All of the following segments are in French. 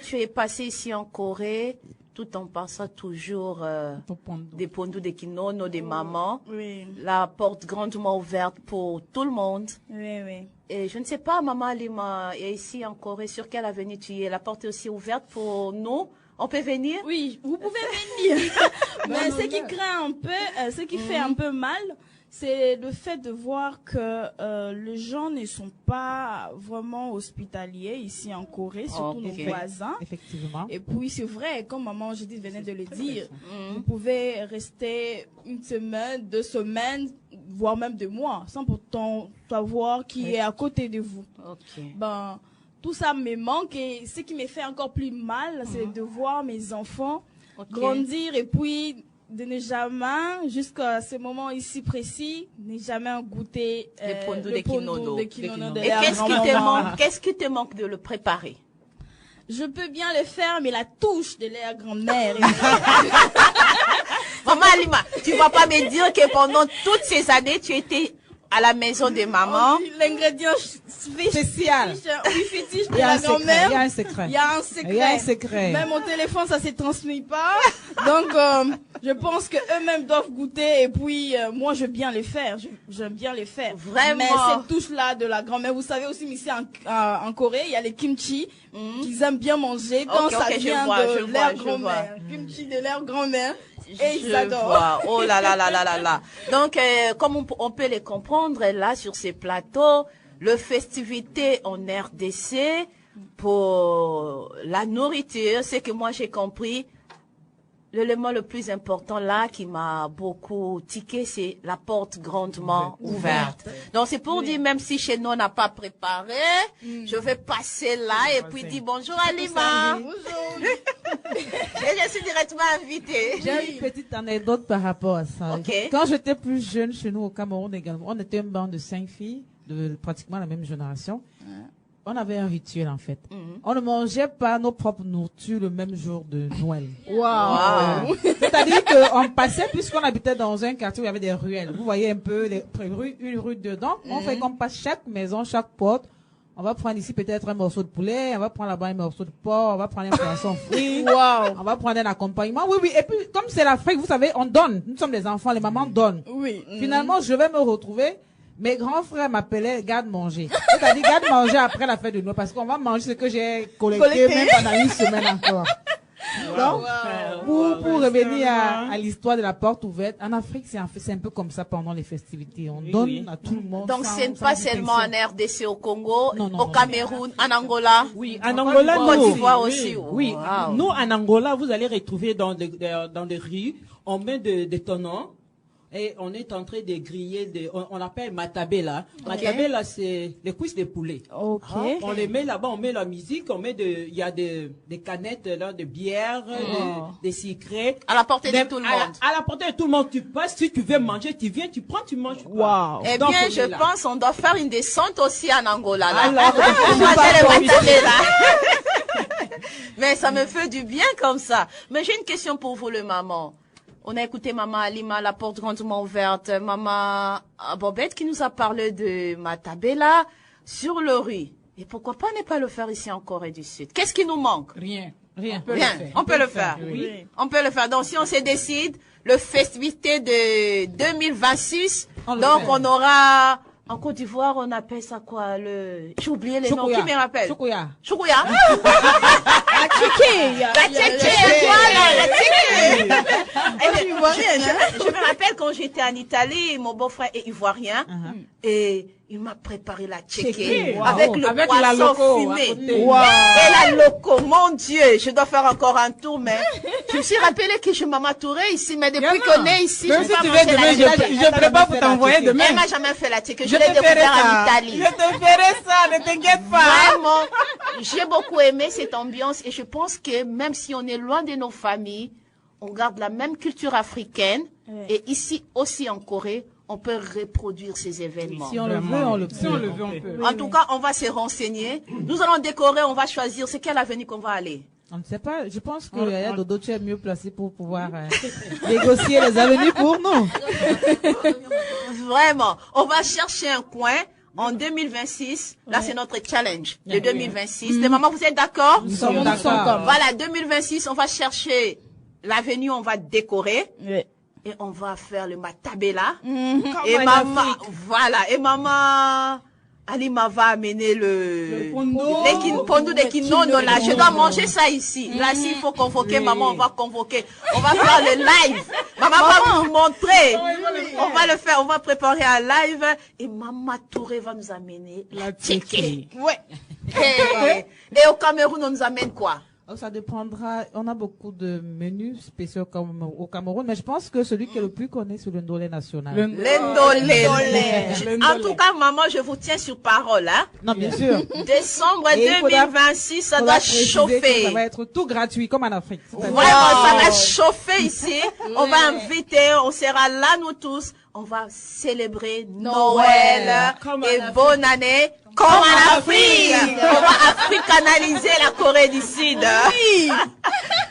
Tu es passé ici en Corée, tout en pensant toujours des pondous, des kimonos, des mamans. Oui. La porte grandement ouverte pour tout le monde. Oui, oui. Et je ne sais pas, Maman Alima, et ici en Corée, sur quelle avenue tu es? La porte est aussi ouverte pour nous? On peut venir? Oui, vous pouvez venir. Mais ce qui craint un peu, ce qui fait un peu mal, c'est le fait de voir que les gens ne sont pas vraiment hospitaliers ici en Corée, surtout nos voisins. Effectivement. Et puis c'est vrai, comme maman Judith venait de le dire, vous pouvez rester une semaine, 2 semaines, voire même 2 mois, sans pourtant savoir qui est à côté de vous. Ben, tout ça me manque et ce qui me fait encore plus mal, c'est de voir mes enfants grandir et puis de ne jamais, jusqu'à ce moment ici précis, ne jamais goûter le pondou de kimono de Et leur qu'est-ce qui te grand-maman. manque? Qu'est-ce qui te manque de le préparer? Je peux bien le faire, mais la touche de leur grand-mère. Maman Alima, tu vas pas me dire que pendant toutes ces années, tu étais à la maison de maman. L'ingrédient spécial. Oui, fétiche de la grand-mère. Il y a un secret. Il y a un secret. Il y a un secret. Même au téléphone, ça se transmet pas. Donc, je pense que eux-mêmes doivent goûter. Et puis, moi, je veux bien les faire. J'aime bien les faire. Vraiment. Mais cette touche-là de la grand-mère, vous savez aussi, ici en Corée, il y a les kimchi qu'ils aiment bien manger quand ça vient de leur grand-mère. Kimchi de leur grand-mère. Et ils adorent. Oh là là là là là là. Donc, comme on peut les comprendre, là, sur ces plateaux, le festivité en RDC pour la nourriture, c'est que moi j'ai compris, l'élément le plus important là qui m'a beaucoup tiqué, c'est la porte grandement ouverte. Donc c'est pour dire, même si chez nous on n'a pas préparé, je vais passer là et puis dire bonjour Alima. Bonjour. Et je suis directement invitée. J'ai une petite anecdote par rapport à ça. Quand j'étais plus jeune chez nous au Cameroun également, on était une bande de 5 filles de pratiquement la même génération. On avait un rituel en fait. On ne mangeait pas nos propres nourritures le même jour de Noël. Wow. C'est-à-dire qu'on passait, puisqu'on habitait dans un quartier où il y avait des ruelles. Vous voyez un peu les rues, une rue dedans. On fait qu'on passe chaque maison, chaque porte. On va prendre ici peut-être un morceau de poulet, on va prendre là-bas un morceau de porc, on va prendre un poisson frit. On va prendre un accompagnement. Oui, oui. Et puis, comme c'est l'Afrique, vous savez, on donne. Nous sommes des enfants, les mamans donnent. Oui. Finalement, je vais me retrouver. Mes grands frères m'appelaient garde-manger. C'est-à-dire garde-manger après la fête de Noël parce qu'on va manger ce que j'ai collecté même pendant une semaine encore. Donc, pour revenir à l'histoire de la porte ouverte, en Afrique, c'est un peu comme ça pendant les festivités. On donne à tout le monde. Donc, c'est pas seulement en RDC au Congo, au Cameroun, en Angola. Oui, en Angola, en Côte d'Ivoire aussi. Oui, nous, en Angola, vous allez retrouver dans des rues, on met des tonnants. Et on est en train de griller, on appelle matabela. Matabela, c'est les cuisses de poulet. On les met là-bas, on met la musique, il y a des canettes là, de bière, des sucrés. À la portée de tout le monde. À la portée de tout le monde, tu passes, si tu veux manger, tu viens, tu prends, tu manges. Wow. Eh bien, je pense qu'on doit faire une descente aussi en Angola. Là. Alors, mais ça me fait du bien comme ça. Mais j'ai une question pour vous, le maman. On a écouté Maman Alima, la porte grandement ouverte, Maman Bobette qui nous a parlé de Matabela sur le riz. Et pourquoi pas ne pas le faire ici en Corée du Sud? Qu'est-ce qui nous manque? Rien. On peut le faire. Oui. On peut le faire. Donc si on se décide, le festivité de 2026, donc on aura... En Côte d'Ivoire, on appelle ça quoi? J'ai oublié les noms. Qui me rappelle? Choukouya. La tchéké. Voilà, la tchéké. Je me rappelle quand j'étais en Italie, mon beau-frère est ivoirien et il m'a préparé la tchéké avec le poisson fumé. Et la loco, mon Dieu, je dois faire encore un tour, mais je me suis rappelé que je m'en touré ici, mais depuis qu'on est ici, je si tu veux demain, je prépare pour t'envoyer demain. Elle m'a jamais fait la tchéké, je l'ai découvert en Italie. Je te ferai ça, ne t'inquiète pas. Vraiment, j'ai beaucoup aimé cette ambiance et je pense que même si on est loin de nos familles, on garde la même culture africaine et ici aussi en Corée, on peut reproduire ces événements. Si on le veut, on le peut. Si on le veut, on peut. En tout cas, on va se renseigner. Nous allons décorer, on va choisir c'est quelle avenue qu'on va aller. On ne sait pas. Je pense que Yaya Dodo, tu es mieux placé pour pouvoir négocier les avenirs pour nous. Vraiment. On va chercher un coin en 2026. Là, c'est notre challenge de 2026. Les mamans, vous êtes d'accord? Nous sommes d'accord. Voilà, 2026, on va chercher l'avenue, on va décorer. Oui. Et on va faire le matabela. Et maman, voilà. Et maman, Alima va amener le pondo de kinono là. Je dois manger ça ici. Là, s'il faut convoquer maman, on va convoquer. On va faire le live. Maman va vous montrer. On va le faire. On va préparer un live. Et Maman Touré va nous amener la tchéké. Ouais. Et au Cameroun, on nous amène quoi? Ça dépendra. On a beaucoup de menus spéciaux comme au Cameroun, mais je pense que celui qui est le plus connu, c'est le ndolé national. Le ndolé. En tout cas, maman, je vous tiens sur parole, hein. Non, bien sûr. Décembre 2026, ça doit chauffer. Ça va être tout gratuit, comme en Afrique. Vraiment, ça va chauffer ici. On va inviter, on sera là, nous tous. On va célébrer Noël et bonne année. Comme en Afrique. On va africanaliser la Corée du Sud. Oui.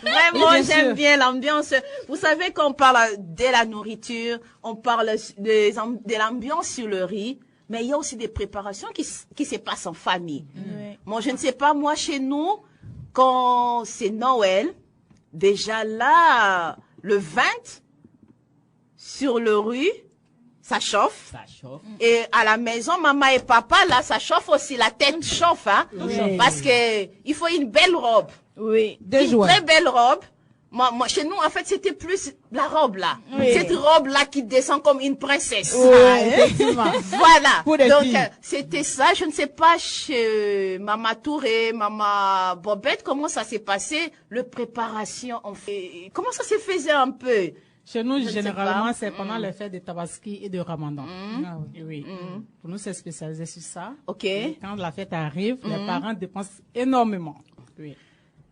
Vraiment, j'aime bien l'ambiance. Vous savez qu'on parle de la nourriture, on parle de l'ambiance sur le riz, mais il y a aussi des préparations qui se passent en famille. Bon, je ne sais pas, moi, chez nous, quand c'est Noël, déjà là, le 20, sur le riz, ça chauffe. Ça chauffe. Et à la maison, maman et papa, là, ça chauffe aussi. La tête chauffe, hein. Oui. Parce que il faut une belle robe. Oui. Une très belle robe. Moi, chez nous, en fait, c'était plus la robe, là. Oui. Cette robe-là qui descend comme une princesse. Oui, effectivement. Voilà. Donc, c'était ça. Je ne sais pas chez Maman Touré, Maman Bobette, comment ça s'est passé. Le préparation, comment ça se faisait un peu? Chez nous, généralement, c'est pendant les fêtes de Tabaski et de Ramadan. Ah, oui. Pour nous, c'est spécialisé sur ça. Ok. Et quand la fête arrive, les parents dépensent énormément. Oui.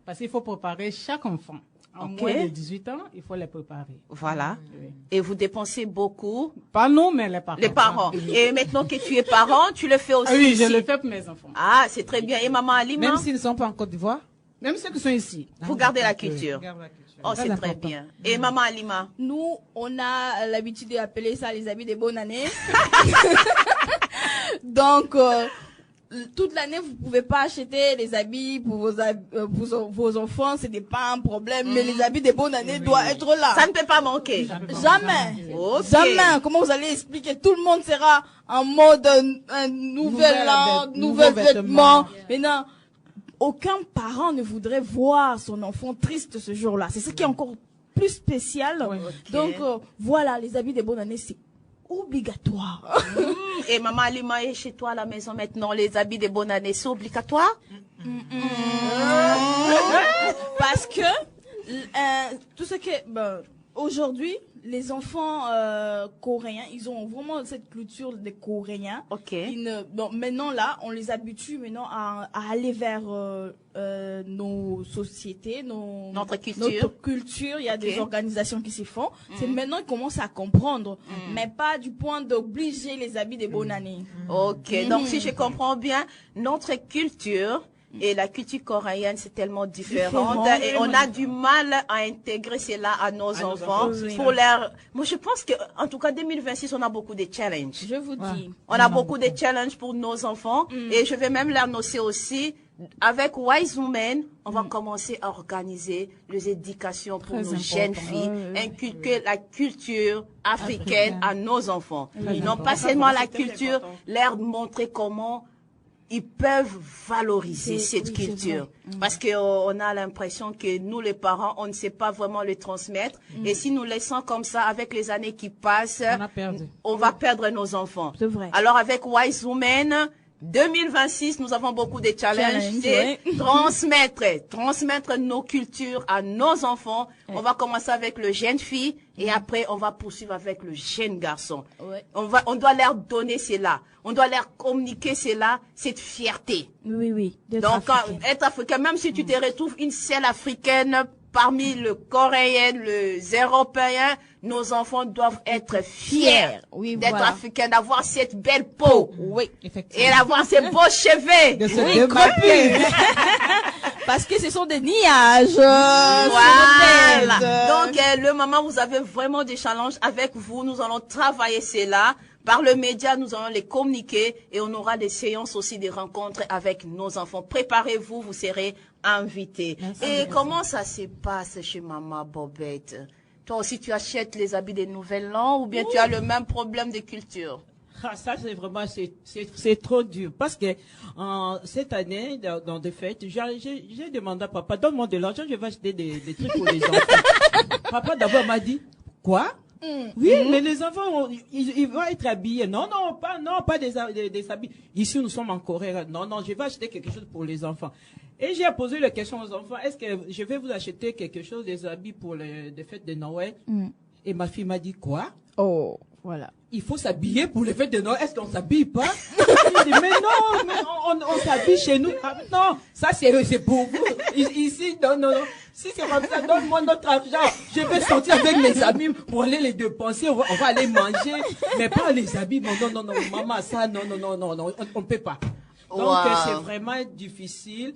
Parce qu'il faut préparer chaque enfant. En moins de 18 ans, il faut les préparer. Voilà. Oui. Et vous dépensez beaucoup? Pas nous, mais les parents. Les parents. Et maintenant que tu es parent, tu le fais aussi? Oui, je le fais pour mes enfants. Ah, c'est très bien. Et Maman Alima? Même s'ils ne sont pas en Côte d'Ivoire? Même ceux qui sont ici. Vous gardez la culture. Oh, c'est très bien. Et Maman Alima? Nous, on a l'habitude d'appeler ça les habits de bonne année. Donc, toute l'année, vous pouvez pas acheter les habits pour vos enfants, ce n'est pas un problème, mais les habits de bonne année doivent être là. Ça ne peut pas manquer. Jamais. Okay. Jamais. Comment vous allez expliquer? Tout le monde sera en mode un nouvel an, nouvel vêtement. Maintenant, aucun parent ne voudrait voir son enfant triste ce jour-là. C'est ce qui est encore plus spécial. Okay. Donc, voilà, les habits de bonne année, c'est obligatoire. Et Maman Alima est chez toi à la maison maintenant. Les habits de bonne année, c'est obligatoire? Parce que tout ce que... aujourd'hui, les enfants coréens, ils ont vraiment cette culture des Coréens. Ok. Maintenant là, on les habitue maintenant à aller vers nos sociétés, notre culture. Il y a des organisations qui s'y font. C'est maintenant ils commencent à comprendre, mais pas du point d'obliger les habits de bonne année. Ok. Donc si je comprends bien, notre culture et la culture coréenne, c'est tellement différente. Et on a du mal à intégrer cela à nos enfants. Pour leur... Moi, je pense que, en tout cas, 2026, on a beaucoup de challenges. Je vous dis. On a beaucoup de challenges pour nos enfants. Et je vais même l'annoncer aussi. Avec Wise Women, on va commencer à organiser les éducations pour nos jeunes filles, inculquer la culture africaine à nos enfants. Non pas seulement la culture, leur montrer comment ils peuvent valoriser cette culture. Parce qu'on a l'impression que nous, les parents, on ne sait pas vraiment le transmettre. Et si nous laissons comme ça, avec les années qui passent, on va perdre nos enfants. C'est vrai. Alors, avec Wise Women, 2026, nous avons beaucoup de challenges. C'est transmettre nos cultures à nos enfants. On va commencer avec le jeune fille et après on va poursuivre avec le jeune garçon. On doit leur donner cela. On doit leur communiquer cela, cette fierté. Oui. Donc, être africain, même si tu te retrouves une seule africaine parmi le Coréen, les Européens, nos enfants doivent être fiers d'être africains, d'avoir cette belle peau. Oui, et d'avoir ces beaux cheveux. De se crepus. Parce que ce sont des niages. Voilà. Donc, le maman, vous avez vraiment des challenges avec vous. Nous allons travailler cela. Par le média, nous allons les communiquer et on aura des séances aussi, des rencontres avec nos enfants. Préparez-vous, vous serez invités. Et comment ça se passe chez Maman Bobette? Toi aussi, tu achètes les habits des Nouvel An ou bien tu as le même problème de culture? Ah, ça, c'est vraiment, c'est trop dur. Parce que cette année, dans des fêtes, j'ai demandé à papa, donne-moi de l'argent, je vais acheter des trucs pour les enfants. Papa d'abord m'a dit, quoi? Oui, mais les enfants, ils vont être habillés. Non, pas des habits. Ici, nous sommes en Corée. Non, je vais acheter quelque chose pour les enfants. Et j'ai posé la question aux enfants, est-ce que je vais vous acheter quelque chose, des habits pour les fêtes de Noël? Et ma fille m'a dit, quoi? Oh, voilà. Il faut s'habiller pour les fêtes de Noël. Est-ce qu'on s'habille pas? Je dis, mais non, mais on s'habille chez nous. Ah, non, ça c'est pour vous. Ici, non. Si c'est comme ça, donne-moi notre argent. Je vais sortir avec mes amis pour aller les dépenser. On va aller manger, mais pas les habits. Non, maman, ça, non, on peut pas. Donc, c'est vraiment difficile.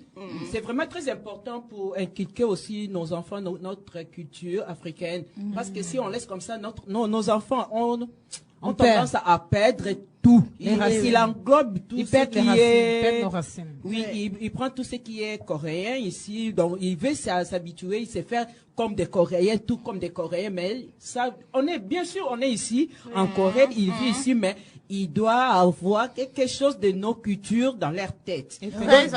C'est vraiment très important pour inculquer aussi nos enfants, notre culture africaine. Parce que si on laisse comme ça, nos enfants ont tendance à perdre tout. Il englobe tout ce qui est... nos racines. Oui, il prend tout ce qui est coréen ici. Donc, il veut s'habituer, il sait faire comme des Coréens, tout comme des Coréens. Mais ça, bien sûr, on est ici, en Corée, il vit ici, mais il doit avoir quelque chose de nos cultures dans leur tête. Donc,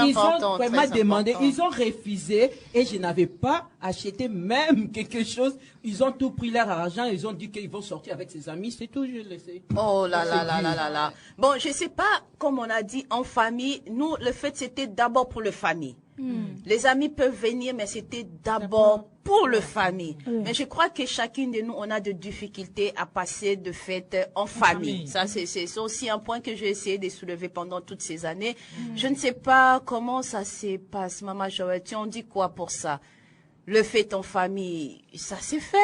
ils ont vraiment demandé, ils ont refusé et je n'avais pas acheté même quelque chose. Ils ont tout pris leur argent, ils ont dit qu'ils vont sortir avec ses amis, c'est tout, je le sais. Oh là là. Bon, je sais pas, comme on a dit, en famille, nous, le fait, c'était d'abord pour le famille. Les amis peuvent venir, mais c'était d'abord pour le famille. Mais je crois que chacune de nous, on a des difficultés à passer de fêtes en famille. Ça, c'est aussi un point que j'ai essayé de soulever pendant toutes ces années. Je ne sais pas comment ça se passe, Maman Joël. Tu en dis quoi pour ça? Le fête en famille, ça s'est fait?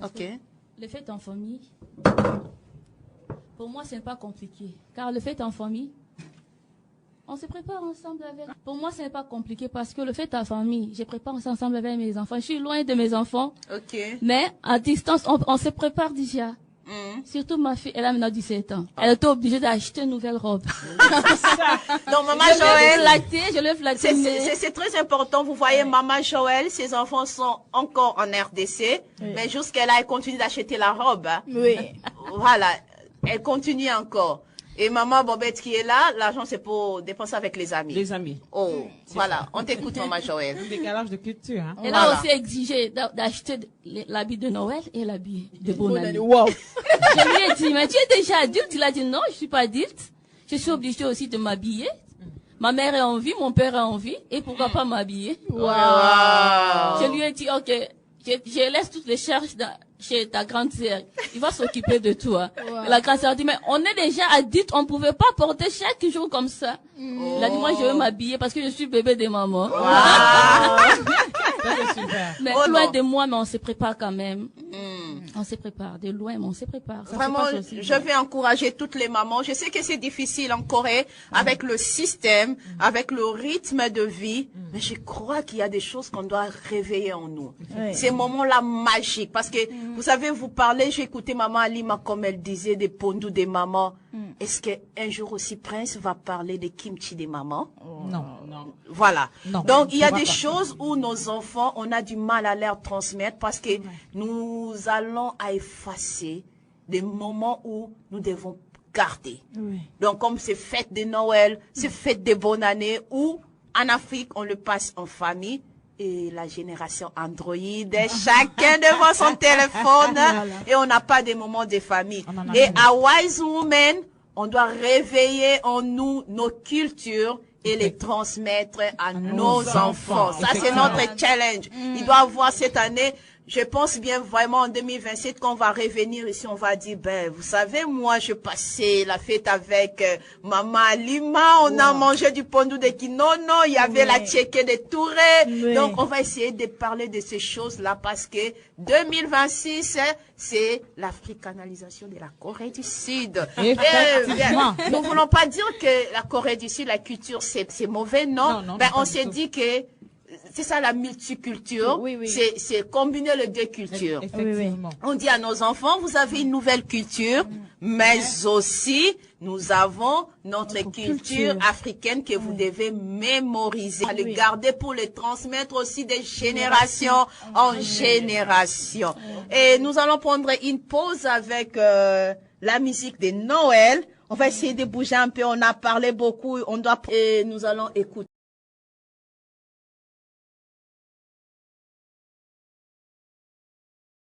Ok. Le fête en famille, pour moi, ce n'est pas compliqué. Car le fête en famille, on se prépare ensemble avec. Pour moi, ce n'est pas compliqué parce que le fait en famille, je prépare ensemble avec mes enfants. Je suis loin de mes enfants. Ok. Mais à distance, on se prépare déjà. Surtout ma fille, elle a maintenant 17 ans. Elle était obligée d'acheter une nouvelle robe. Donc, Maman Joël, je l'ai flattée. C'est très important. Vous voyez, Maman Joël, ses enfants sont encore en RDC, mais jusqu'à là, elle continue d'acheter la robe. Oui. Voilà. Elle continue encore. Et Maman Bobette qui est là, l'argent c'est pour dépenser avec les amis. Les amis. Oh, voilà. On t'écoute, Maman Joël. Un décalage de culture, hein. Elle a aussi exigé d'acheter l'habit de Noël et l'habit de bonne année. Wow. Je lui ai dit, mais tu es déjà adulte? Il a dit non, je suis pas adulte. Je suis obligée aussi de m'habiller. Ma mère est en vie, mon père est en vie, et pourquoi pas m'habiller? Wow. Je lui ai dit, ok, je laisse toutes les charges chez ta grande sœur. Il va s'occuper de toi. Wow. La grande sœur a dit, mais on est déjà adulte, on pouvait pas porter chaque jour comme ça. Il a dit, moi je veux m'habiller parce que je suis bébé de maman. Wow. C'est super. Mais loin de moi, mais on se prépare quand même. On se prépare, de loin, mais on se prépare. Ça vraiment, je vais encourager toutes les mamans. Je sais que c'est difficile en Corée, avec le système, avec le rythme de vie, mais je crois qu'il y a des choses qu'on doit réveiller en nous. Ces moments-là magiques, parce que, vous savez, vous parlez, j'ai écouté Maman Alima, comme elle disait, des pondous des mamans. Est-ce qu'un jour aussi Prince va parler des kimchi des mamans? Non. Voilà. Non, donc, il y a des choses où nos enfants, on a du mal à leur transmettre parce que nous allons à effacer des moments où nous devons garder. Donc, comme ces fêtes de Noël, ces fêtes de bonne année, où en Afrique, on le passe en famille. Et la génération Android, chacun devant son téléphone et on n'a pas de moments de famille. Et à Wise Women, on doit réveiller en nous nos cultures et les transmettre à nos enfants. Ça, c'est notre challenge. Il doit avoir cette année je pense bien vraiment en 2027 qu'on va revenir ici, on va dire, ben, vous savez, moi, je passais la fête avec Maman Alima, on a mangé du pondou de Kinono, il y avait la tchéké de Touré. Donc, on va essayer de parler de ces choses-là parce que 2026, c'est l'africanalisation de la Corée du Sud. Nous ne voulons pas dire que la Corée du Sud, la culture, c'est mauvais, non. Ben, on s'est dit que c'est ça la multiculture, c'est combiner les deux cultures. Effectivement. On dit à nos enfants, vous avez une nouvelle culture, mais aussi nous avons notre culture africaine que vous devez mémoriser, le garder pour le transmettre aussi de génération en génération. Et nous allons prendre une pause avec la musique de Noël. On va essayer de bouger un peu, on a parlé beaucoup, et nous allons écouter.